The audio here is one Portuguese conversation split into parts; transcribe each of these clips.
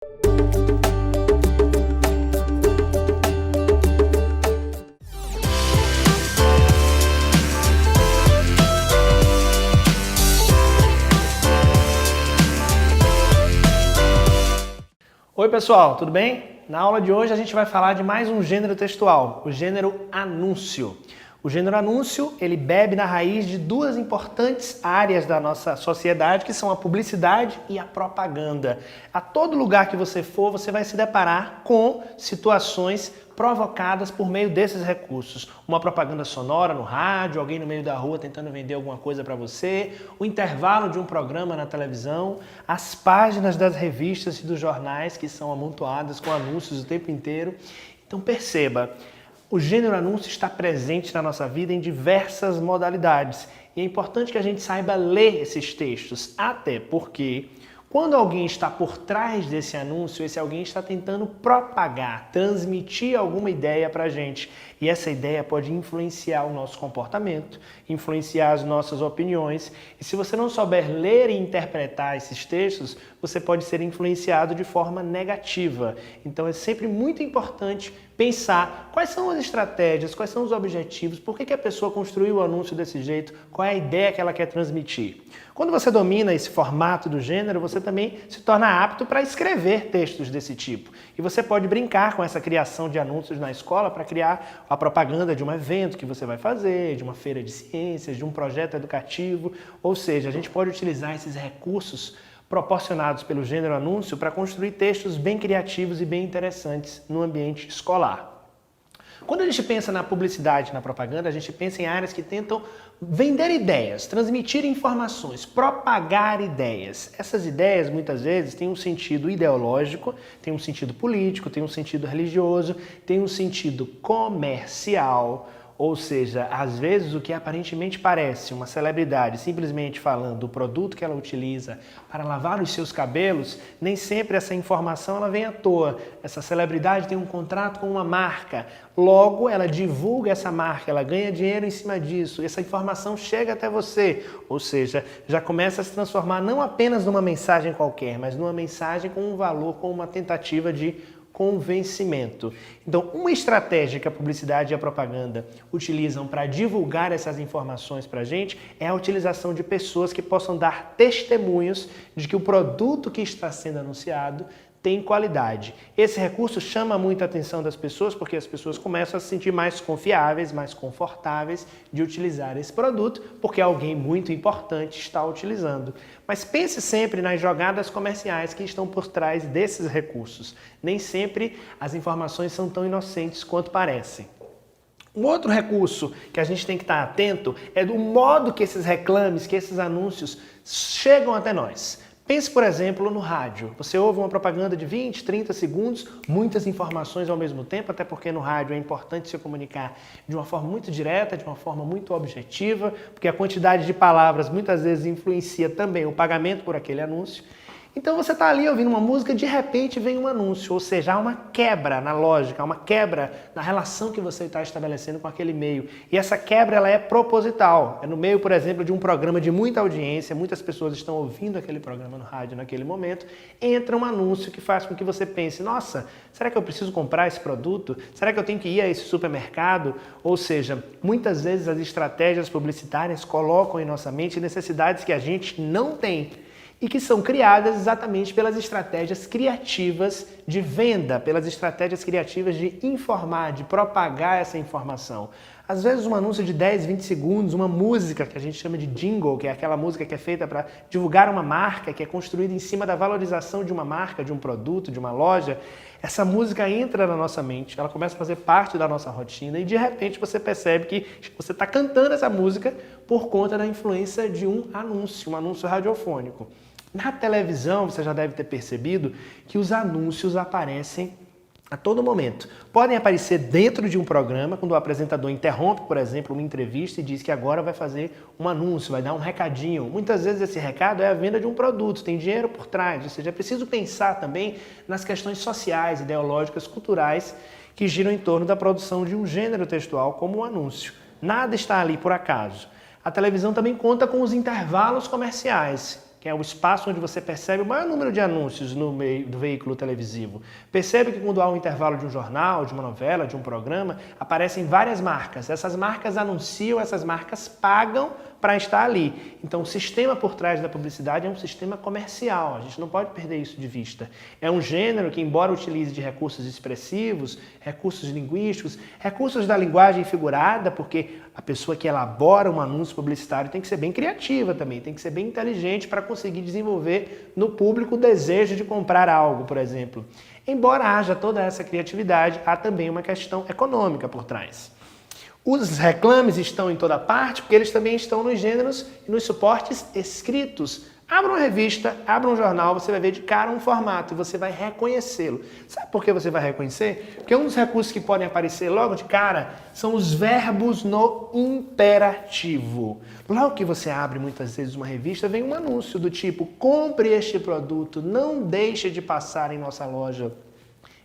Oi pessoal, tudo bem? Na aula de hoje a gente vai falar de mais um gênero textual, o gênero anúncio. O gênero anúncio, ele bebe na raiz de duas importantes áreas da nossa sociedade, que são a publicidade e a propaganda. A todo lugar que você for, você vai se deparar com situações provocadas por meio desses recursos. Uma propaganda sonora no rádio, alguém no meio da rua tentando vender alguma coisa para você, o intervalo de um programa na televisão, as páginas das revistas e dos jornais que são amontoadas com anúncios o tempo inteiro. Então perceba, o gênero anúncio está presente na nossa vida em diversas modalidades. E é importante que a gente saiba ler esses textos, até porque quando alguém está por trás desse anúncio, esse alguém está tentando propagar, transmitir alguma ideia para a gente. E essa ideia pode influenciar o nosso comportamento, influenciar as nossas opiniões. E se você não souber ler e interpretar esses textos, você pode ser influenciado de forma negativa. Então é sempre muito importante pensar quais são as estratégias, quais são os objetivos, por que a pessoa construiu o anúncio desse jeito, qual é a ideia que ela quer transmitir. Quando você domina esse formato do gênero, você também se torna apto para escrever textos desse tipo. E você pode brincar com essa criação de anúncios na escola para criar a propaganda de um evento que você vai fazer, de uma feira de ciências, de um projeto educativo. Ou seja, a gente pode utilizar esses recursos proporcionados pelo gênero anúncio para construir textos bem criativos e bem interessantes no ambiente escolar. Quando a gente pensa na publicidade, na propaganda, a gente pensa em áreas que tentam vender ideias, transmitir informações, propagar ideias. Essas ideias, muitas vezes, têm um sentido ideológico, têm um sentido político, têm um sentido religioso, têm um sentido comercial. Ou seja, às vezes o que aparentemente parece uma celebridade simplesmente falando do produto que ela utiliza para lavar os seus cabelos, nem sempre essa informação ela vem à toa. Essa celebridade tem um contrato com uma marca, logo ela divulga essa marca, ela ganha dinheiro em cima disso, essa informação chega até você. Ou seja, já começa a se transformar não apenas numa mensagem qualquer, mas numa mensagem com um valor, com uma tentativa de convencimento. Então, uma estratégia que a publicidade e a propaganda utilizam para divulgar essas informações para a gente é a utilização de pessoas que possam dar testemunhos de que o produto que está sendo anunciado tem qualidade. Esse recurso chama muito a atenção das pessoas porque as pessoas começam a se sentir mais confiáveis, mais confortáveis de utilizar esse produto porque alguém muito importante está utilizando. Mas pense sempre nas jogadas comerciais que estão por trás desses recursos. Nem sempre as informações são tão inocentes quanto parecem. Um outro recurso que a gente tem que estar atento é do modo que esses reclames, que esses anúncios chegam até nós. Pense, por exemplo, no rádio. Você ouve uma propaganda de 20, 30 segundos, muitas informações ao mesmo tempo, até porque no rádio é importante se comunicar de uma forma muito direta, de uma forma muito objetiva, porque a quantidade de palavras muitas vezes influencia também o pagamento por aquele anúncio. Então você está ali ouvindo uma música, de repente vem um anúncio, ou seja, há uma quebra na lógica, há uma quebra na relação que você está estabelecendo com aquele meio. E essa quebra ela é proposital. É no meio, por exemplo, de um programa de muita audiência, muitas pessoas estão ouvindo aquele programa no rádio naquele momento, entra um anúncio que faz com que você pense, nossa, será que eu preciso comprar esse produto? Será que eu tenho que ir a esse supermercado? Ou seja, muitas vezes as estratégias publicitárias colocam em nossa mente necessidades que a gente não tem e que são criadas exatamente pelas estratégias criativas de venda, pelas estratégias criativas de informar, de propagar essa informação. Às vezes um anúncio de 10, 20 segundos, uma música que a gente chama de jingle, que é aquela música que é feita para divulgar uma marca, que é construída em cima da valorização de uma marca, de um produto, de uma loja, essa música entra na nossa mente, ela começa a fazer parte da nossa rotina e de repente você percebe que você está cantando essa música por conta da influência de um anúncio radiofônico. Na televisão, você já deve ter percebido que os anúncios aparecem a todo momento. Podem aparecer dentro de um programa, quando o apresentador interrompe, por exemplo, uma entrevista e diz que agora vai fazer um anúncio, vai dar um recadinho. Muitas vezes esse recado é a venda de um produto, tem dinheiro por trás. Ou seja, é preciso pensar também nas questões sociais, ideológicas, culturais que giram em torno da produção de um gênero textual como o anúncio. Nada está ali por acaso. A televisão também conta com os intervalos comerciais. que é o espaço onde você percebe o maior número de anúncios no meio do veículo televisivo. Percebe que quando há um intervalo de um jornal, de uma novela, de um programa, aparecem várias marcas. Essas marcas anunciam, essas marcas pagam para estar ali. Então, o sistema por trás da publicidade é um sistema comercial, a gente não pode perder isso de vista. É um gênero que, embora utilize de recursos expressivos, recursos linguísticos, recursos da linguagem figurada, porque a pessoa que elabora um anúncio publicitário tem que ser bem criativa também, tem que ser bem inteligente para conseguir desenvolver no público o desejo de comprar algo, por exemplo. Embora haja toda essa criatividade, há também uma questão econômica por trás. Os reclames estão em toda parte porque eles também estão nos gêneros e nos suportes escritos. Abra uma revista, abra um jornal, você vai ver de cara um formato e você vai reconhecê-lo. Sabe por que você vai reconhecer? Porque um dos recursos que podem aparecer logo de cara são os verbos no imperativo. Logo que você abre muitas vezes uma revista, vem um anúncio do tipo: compre este produto, não deixe de passar em nossa loja,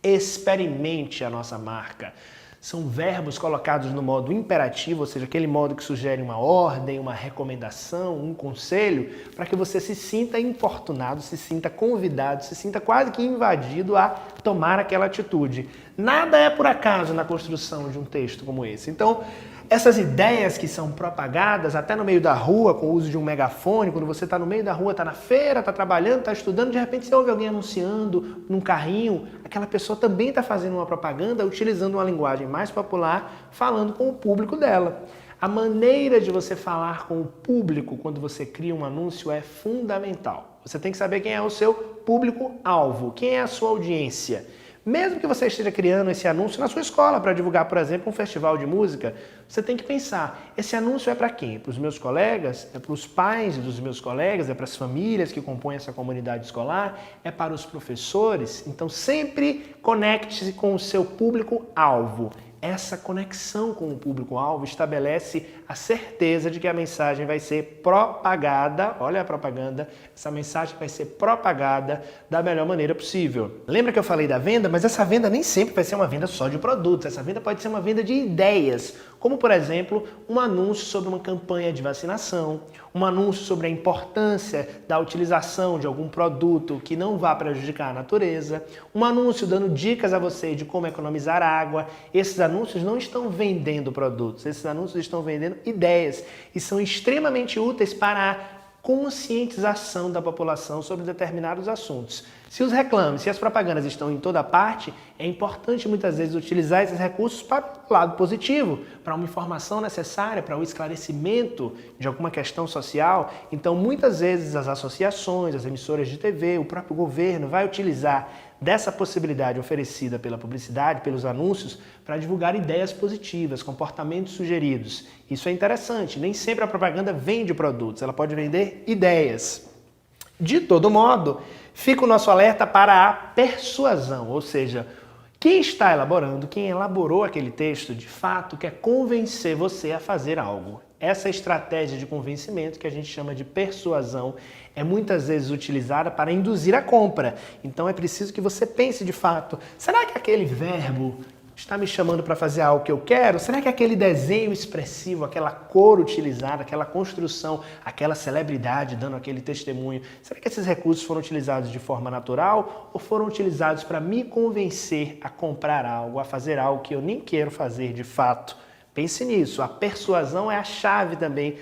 experimente a nossa marca. São verbos colocados no modo imperativo, ou seja, aquele modo que sugere uma ordem, uma recomendação, um conselho, para que você se sinta importunado, se sinta convidado, se sinta quase que invadido a tomar aquela atitude. Nada é por acaso na construção de um texto como esse. Então, essas ideias que são propagadas até no meio da rua, com o uso de um megafone, quando você está no meio da rua, está na feira, está trabalhando, está estudando, de repente você ouve alguém anunciando num carrinho, aquela pessoa também está fazendo uma propaganda, utilizando uma linguagem mais popular, falando com o público dela. A maneira de você falar com o público quando você cria um anúncio é fundamental. Você tem que saber quem é o seu público-alvo, quem é a sua audiência. Mesmo que você esteja criando esse anúncio na sua escola para divulgar, por exemplo, um festival de música, você tem que pensar, esse anúncio é para quem? Para os meus colegas? É para os pais dos meus colegas? É para as famílias que compõem essa comunidade escolar? É para os professores? Então sempre conecte-se com o seu público-alvo. Essa conexão com o público-alvo estabelece a certeza de que a mensagem vai ser propagada, olha a propaganda, essa mensagem vai ser propagada da melhor maneira possível. Lembra que eu falei da venda? Mas essa venda nem sempre vai ser uma venda só de produtos, essa venda pode ser uma venda de ideias, como por exemplo, um anúncio sobre uma campanha de vacinação, um anúncio sobre a importância da utilização de algum produto que não vá prejudicar a natureza, um anúncio dando dicas a você de como economizar água. Esses anúncios não estão vendendo produtos, esses anúncios estão vendendo ideias e são extremamente úteis para a conscientização da população sobre determinados assuntos. Se os reclames, se as propagandas estão em toda parte, é importante muitas vezes utilizar esses recursos para o lado positivo, para uma informação necessária, para o esclarecimento de alguma questão social. Então, muitas vezes as associações, as emissoras de TV, o próprio governo vai utilizar dessa possibilidade oferecida pela publicidade, pelos anúncios, para divulgar ideias positivas, comportamentos sugeridos. Isso é interessante, nem sempre a propaganda vende produtos, ela pode vender ideias. De todo modo, fica o nosso alerta para a persuasão, ou seja, quem está elaborando, quem elaborou aquele texto, de fato quer convencer você a fazer algo. Essa estratégia de convencimento, que a gente chama de persuasão, é muitas vezes utilizada para induzir a compra. Então é preciso que você pense de fato, será que aquele verbo está me chamando para fazer algo que eu quero? Será que aquele desenho expressivo, aquela cor utilizada, aquela construção, aquela celebridade dando aquele testemunho, será que esses recursos foram utilizados de forma natural ou foram utilizados para me convencer a comprar algo, a fazer algo que eu nem quero fazer de fato? Pense nisso, a persuasão é a chave também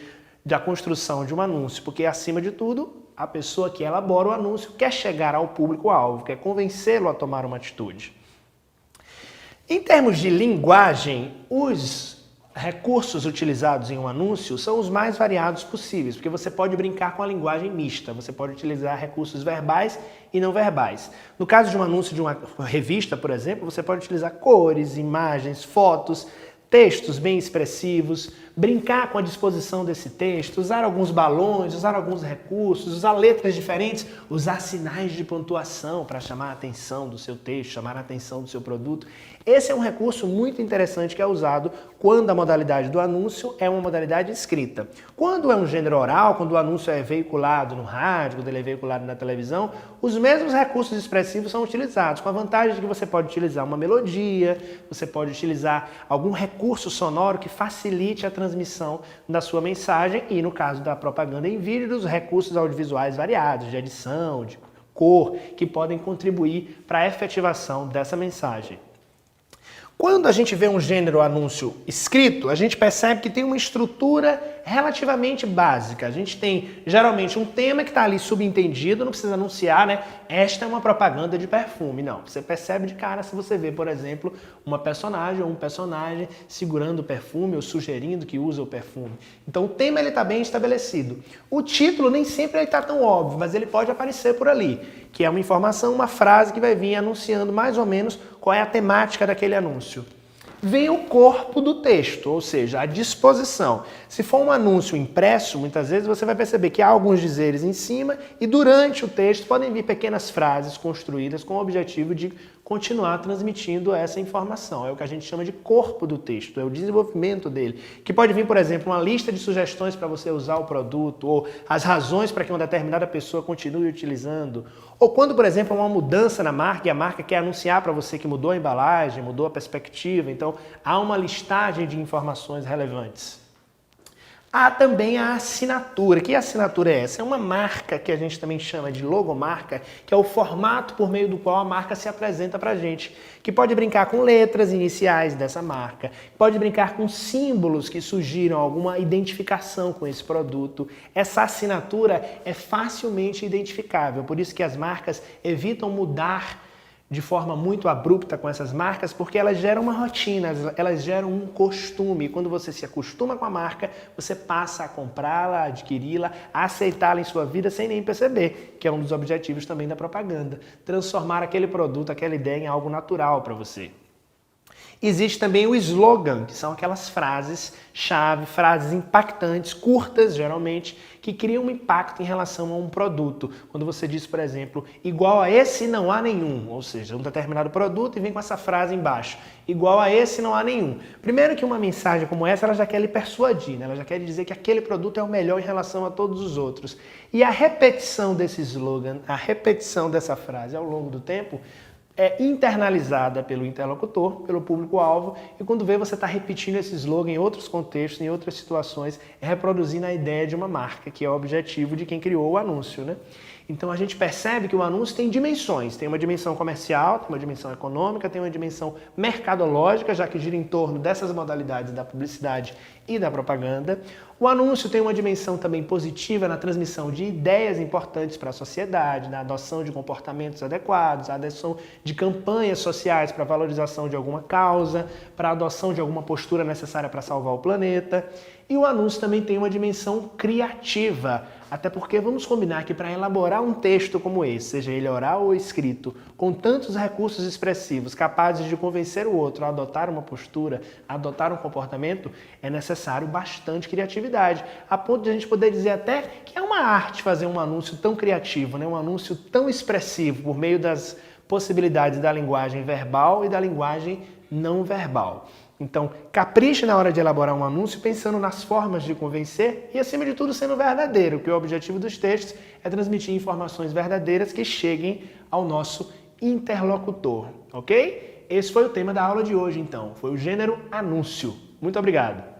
da construção de um anúncio, porque acima de tudo, a pessoa que elabora o anúncio quer chegar ao público-alvo, quer convencê-lo a tomar uma atitude. Em termos de linguagem, os recursos utilizados em um anúncio são os mais variados possíveis, porque você pode brincar com a linguagem mista, você pode utilizar recursos verbais e não verbais. No caso de um anúncio de uma revista, por exemplo, você pode utilizar cores, imagens, fotos, textos bem expressivos, brincar com a disposição desse texto, usar alguns balões, usar alguns recursos, usar letras diferentes, usar sinais de pontuação para chamar a atenção do seu texto, chamar a atenção do seu produto. Esse é um recurso muito interessante que é usado quando a modalidade do anúncio é uma modalidade escrita. Quando é um gênero oral, quando o anúncio é veiculado no rádio, quando ele é veiculado na televisão, os mesmos recursos expressivos são utilizados, com a vantagem de que você pode utilizar uma melodia, você pode utilizar algum recurso recurso sonoro que facilite a transmissão da sua mensagem e, no caso da propaganda em vídeo, dos recursos audiovisuais variados, de edição, de cor, que podem contribuir para a efetivação dessa mensagem. Quando a gente vê um gênero anúncio escrito, a gente percebe que tem uma estrutura relativamente básica. A gente tem, geralmente, um tema que está ali subentendido, não precisa anunciar, né? Esta é uma propaganda de perfume. Não, você percebe de cara se você vê, por exemplo, uma personagem ou um personagem segurando o perfume ou sugerindo que usa o perfume. Então, o tema está bem estabelecido. O título nem sempre está tão óbvio, mas ele pode aparecer por ali, que é uma informação, uma frase que vai vir anunciando mais ou menos qual é a temática daquele anúncio. Vem o corpo do texto, ou seja, a disposição. Se for um anúncio impresso, muitas vezes você vai perceber que há alguns dizeres em cima e durante o texto podem vir pequenas frases construídas com o objetivo de continuar transmitindo essa informação. É o que a gente chama de corpo do texto, é o desenvolvimento dele. Que pode vir, por exemplo, uma lista de sugestões para você usar o produto, ou as razões para que uma determinada pessoa continue utilizando. Ou quando, por exemplo, há uma mudança na marca e a marca quer anunciar para você que mudou a embalagem, mudou a perspectiva. Então, há uma listagem de informações relevantes. Há também a assinatura. Que assinatura é essa? É uma marca que a gente também chama de logomarca, que é o formato por meio do qual a marca se apresenta para a gente, que pode brincar com letras iniciais dessa marca, pode brincar com símbolos que sugiram alguma identificação com esse produto. Essa assinatura é facilmente identificável, por isso que as marcas evitam mudar de forma muito abrupta com essas marcas, porque elas geram uma rotina, elas geram um costume. Quando você se acostuma com a marca, você passa a comprá-la, a adquiri-la, a aceitá-la em sua vida sem nem perceber, que é um dos objetivos também da propaganda. Transformar aquele produto, aquela ideia em algo natural para você. Existe também o slogan, que são aquelas frases-chave, frases impactantes, curtas geralmente, que criam um impacto em relação a um produto. Quando você diz, por exemplo, igual a esse não há nenhum, ou seja, um determinado produto e vem com essa frase embaixo, igual a esse não há nenhum. Primeiro que uma mensagem como essa, ela já quer lhe persuadir, né? Ela já quer dizer que aquele produto é o melhor em relação a todos os outros. E a repetição desse slogan, a repetição dessa frase ao longo do tempo, é internalizada pelo interlocutor, pelo público-alvo, e quando vê você está repetindo esse slogan em outros contextos, em outras situações, reproduzindo a ideia de uma marca, que é o objetivo de quem criou o anúncio, né? Então a gente percebe que o anúncio tem dimensões, tem uma dimensão comercial, tem uma dimensão econômica, tem uma dimensão mercadológica, já que gira em torno dessas modalidades da publicidade e da propaganda. O anúncio tem uma dimensão também positiva na transmissão de ideias importantes para a sociedade, na adoção de comportamentos adequados, a adoção de campanhas sociais para a valorização de alguma causa, para a adoção de alguma postura necessária para salvar o planeta. E o anúncio também tem uma dimensão criativa, até porque vamos combinar que para elaborar um texto como esse, seja ele oral ou escrito, com tantos recursos expressivos capazes de convencer o outro a adotar uma postura, a adotar um comportamento, é necessário bastante criatividade, a ponto de a gente poder dizer até que é uma arte fazer um anúncio tão criativo, né? Um anúncio tão expressivo por meio das possibilidades da linguagem verbal e da linguagem não verbal. Então, capriche na hora de elaborar um anúncio pensando nas formas de convencer e, acima de tudo, sendo verdadeiro, que o objetivo dos textos é transmitir informações verdadeiras que cheguem ao nosso interlocutor, ok? Esse foi o tema da aula de hoje, então. Foi o gênero anúncio. Muito obrigado!